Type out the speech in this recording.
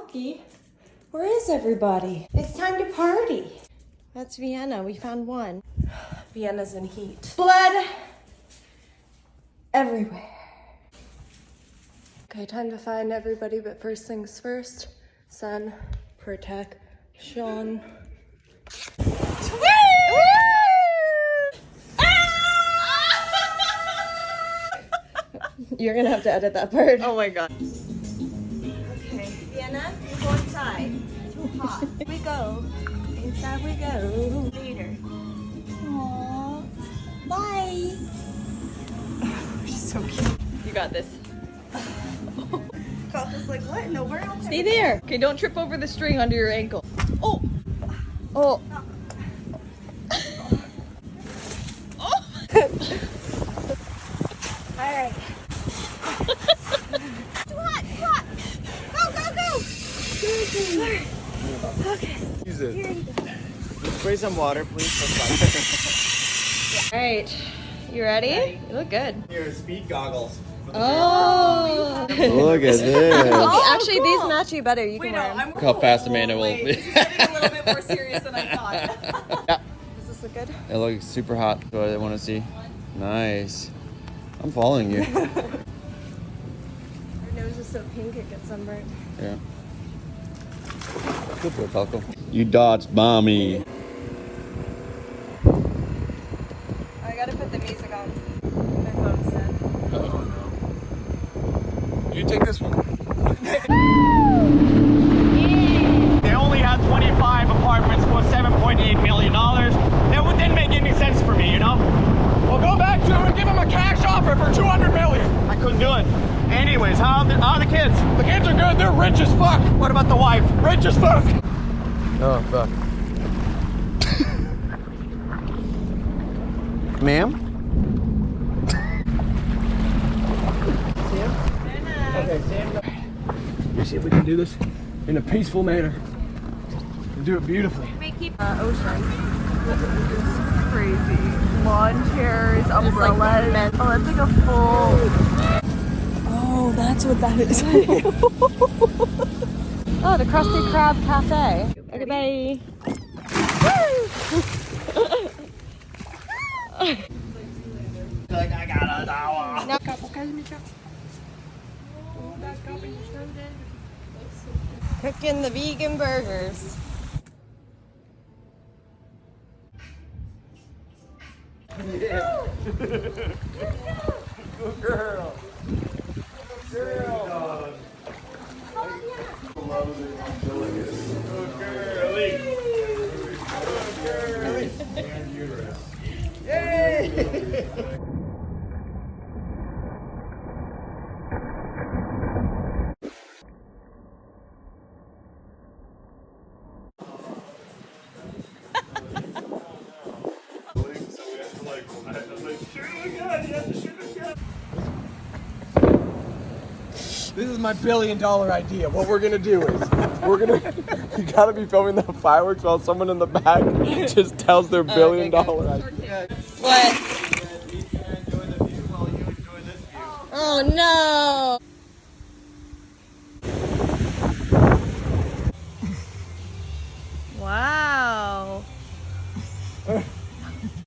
hockey. Where is everybody? It's time to party. That's Vienna. We found one. Vienna's in heat. Blood everywhere. Okay, time to find everybody, but first things first. Sun protection. You're gonna have to edit that part. Oh my god. Okay, Vienna, you go inside. Too hot. We go. Inside we go. Later. Aww. Bye. She's so cute. You got this. Got this like what? No, where else? Stay there. Okay, don't trip over the string under your ankle. Oh. Oh. Alright. Too hot, too hot. Go, go, go. Okay. Use it. Here you go. Spray some water, please. Alright. You ready? You look good. Here, speed goggles. Oh. Look at this. Okay, actually, these match you better. You can wear them. Look how fast Amanda will be. This is getting a little bit more serious than I thought. Yeah. Does this look good? It looks super hot. So I want to see. Nice. I'm following you. Your nose is so pink it gets sunburned. Yeah. Good boy, Falco. You dodged mommy. I gotta put the music on. My phone's dead. You take this one. They only had 25 apartments for $7.8 million. That didn't make any sense for me, you know? Well, go back to him and give him a cash offer for $200 million. I couldn't do it. Anyways, how are the kids? The kids are good. They're rich as fuck. What about the wife? Rich as fuck. Oh, fuck. Ma'am? Okay, Sam. Let's see if we can do this in a peaceful manner and do it beautifully. Ocean. Crazy. Lawn chairs, umbrellas. Oh, that's like a full. Oh, that's what that is. Oh, the Krusty Krab Cafe. Okay, bye. Like I got a dollar. Cooking the vegan burgers. Yeah. Good girl. Good girl. Yay! This is my $1 billion idea. What we're gonna do is, you gotta be filming the fireworks while someone in the back just tells their $1 billion idea. What? Oh no!